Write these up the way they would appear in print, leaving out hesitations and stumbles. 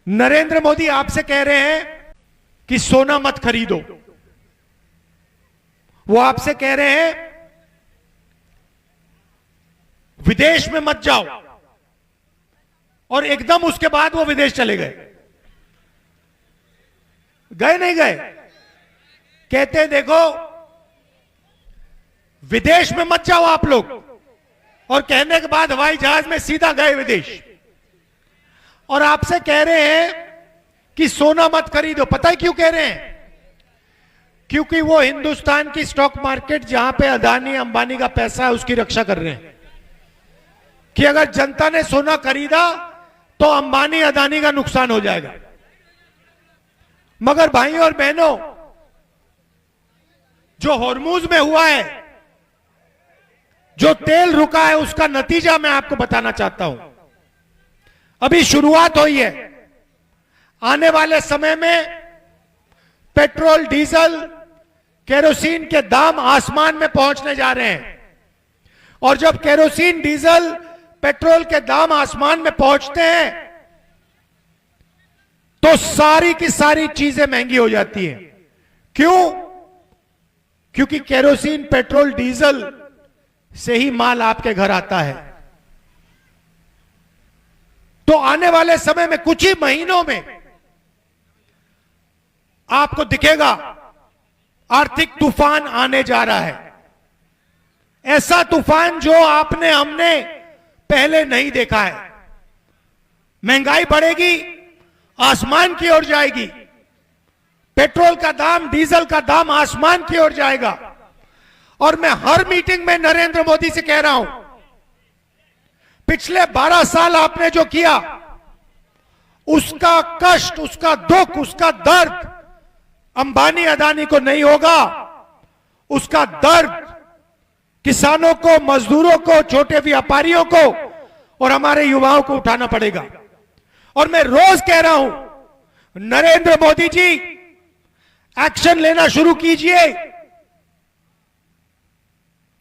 नरेंद्र मोदी आपसे कह रहे हैं कि सोना मत खरीदो। वो आपसे कह रहे हैं विदेश में मत जाओ, और एकदम उसके बाद वो विदेश चले गए। गए नहीं गए? कहते हैं देखो विदेश में मत जाओ आप लोग, और कहने के बाद हवाई जहाज में सीधा गए विदेश। और आपसे कह रहे हैं कि सोना मत खरीदो। पता है क्यों कह रहे हैं? क्योंकि वो हिंदुस्तान की स्टॉक मार्केट जहां पे अदानी अंबानी का पैसा है उसकी रक्षा कर रहे हैं कि अगर जनता ने सोना खरीदा तो अंबानी अदानी का नुकसान हो जाएगा। मगर भाइयों और बहनों, जो हॉर्मूज में हुआ है, जो तेल रुका है, उसका नतीजा मैं आपको बताना चाहता हूं। अभी शुरुआत हुई है। आने वाले समय में पेट्रोल, डीजल, केरोसिन के दाम आसमान में पहुंचने जा रहे हैं। और जब केरोसिन, डीजल, पेट्रोल के दाम आसमान में पहुंचते हैं तो सारी की सारी चीजें महंगी हो जाती हैं। क्यों? क्योंकि केरोसिन, पेट्रोल, डीजल से ही माल आपके घर आता है। तो आने वाले समय में कुछ ही महीनों में आपको दिखेगा आर्थिक तूफान आने जा रहा है। ऐसा तूफान जो आपने, हमने पहले नहीं देखा है। महंगाई बढ़ेगी, आसमान की ओर जाएगी। पेट्रोल का दाम, डीजल का दाम आसमान की ओर जाएगा। और मैं हर मीटिंग में नरेंद्र मोदी से कह रहा हूं, पिछले 12 साल आपने जो किया, उसका कष्ट, उसका दुख, उसका दर्द अंबानी अदानी को नहीं होगा। उसका दर्द किसानों को, मजदूरों को, छोटे व्यापारियों को और हमारे युवाओं को उठाना पड़ेगा। और मैं रोज कह रहा हूं, नरेंद्र मोदी जी एक्शन लेना शुरू कीजिए।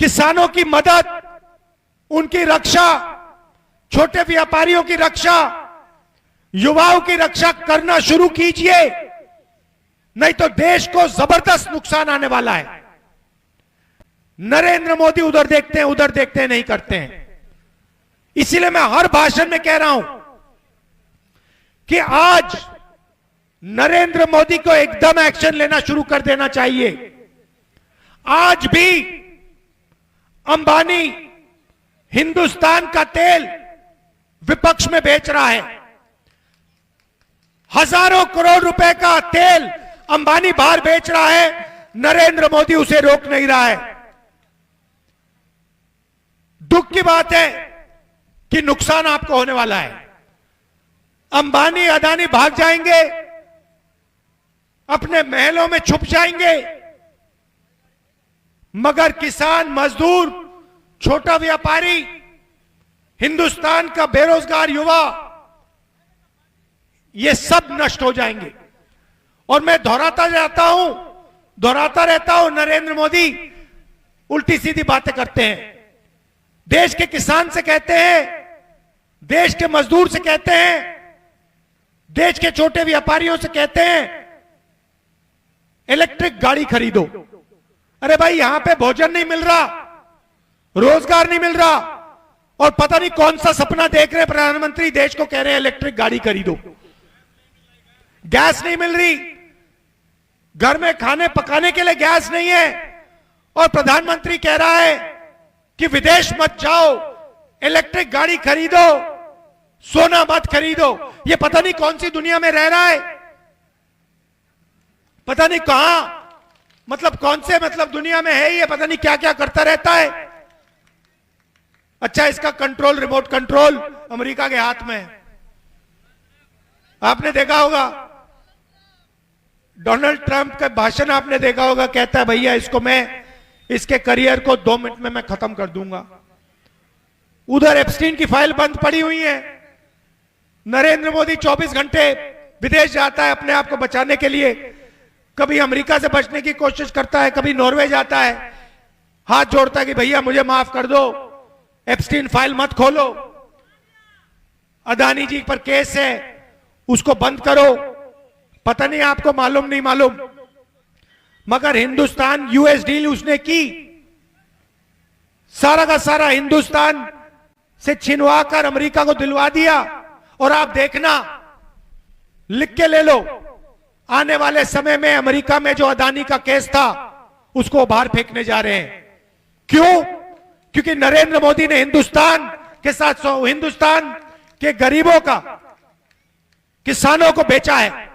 किसानों की मदद, उनकी रक्षा, छोटे व्यापारियों की रक्षा, युवाओं की रक्षा करना शुरू कीजिए, नहीं तो देश को जबरदस्त नुकसान आने वाला है। नरेंद्र मोदी उधर देखते हैं, उधर देखते हैं, नहीं करते हैं। इसीलिए मैं हर भाषण में कह रहा हूं कि आज नरेंद्र मोदी को एकदम एक्शन लेना शुरू कर देना चाहिए। आज भी अंबानी हिंदुस्तान का तेल विपक्ष में बेच रहा है। हजारों करोड़ रुपए का तेल अंबानी बाहर बेच रहा है, नरेंद्र मोदी उसे रोक नहीं रहा है। दुख की बात है कि नुकसान आपको होने वाला है। अंबानी, अदानी भाग जाएंगे, अपने महलों में छुप जाएंगे, मगर किसान, मजदूर, छोटा व्यापारी, हिंदुस्तान का बेरोजगार युवा, ये सब नष्ट हो जाएंगे। और मैं दोहराता रहता हूं, नरेंद्र मोदी उल्टी सीधी बातें करते हैं। देश के किसान से कहते हैं, देश के मजदूर से कहते हैं, देश के छोटे व्यापारियों से कहते हैं इलेक्ट्रिक गाड़ी खरीदो। अरे भाई, यहां पे भोजन नहीं मिल रहा, रोजगार नहीं मिल रहा, और पता नहीं कौन सा सपना देख रहे प्रधानमंत्री, देश को कह रहे हैं इलेक्ट्रिक गाड़ी खरीदो। गैस नहीं मिल रही, घर में खाने पकाने के लिए गैस नहीं है, और प्रधानमंत्री कह रहा है कि विदेश मत जाओ, इलेक्ट्रिक गाड़ी खरीदो, सोना मत खरीदो। ये पता नहीं कौन सी दुनिया में रह रहा है, पता नहीं कहां, मतलब कौन से दुनिया में है ये, पता नहीं क्या क्या करता रहता है। अच्छा, इसका कंट्रोल, रिमोट कंट्रोल अमेरिका के हाथ में है। आपने देखा होगा डोनाल्ड ट्रंप का भाषण, आपने देखा होगा, कहता है भैया इसको मैं, इसके करियर को 2 मिनट में मैं खत्म कर दूंगा। उधर एप्स्टीन की फाइल बंद पड़ी हुई है। नरेंद्र मोदी 24 घंटे विदेश जाता है अपने आप को बचाने के लिए। कभी अमेरिका से बचने की कोशिश करता है, कभी नॉर्वे जाता है, हाथ जोड़ता है कि भैया मुझे माफ कर दो, एप्स्टीन फाइल मत खोलो। अदानी जी पर केस है, उसको बंद करो। पता नहीं आपको मालूम नहीं मालूम, मगर हिंदुस्तान यूएस डील उसने की, सारा का सारा हिंदुस्तान से छिनवा कर अमेरिका को दिलवा दिया। और आप देखना, लिख के ले लो, आने वाले समय में अमेरिका में जो अदानी का केस था उसको बाहर फेंकने जा रहे हैं। क्यों? क्योंकि नरेंद्र मोदी ने हिंदुस्तान के साथ हिंदुस्तान के गरीबों का, किसानों को बेचा है।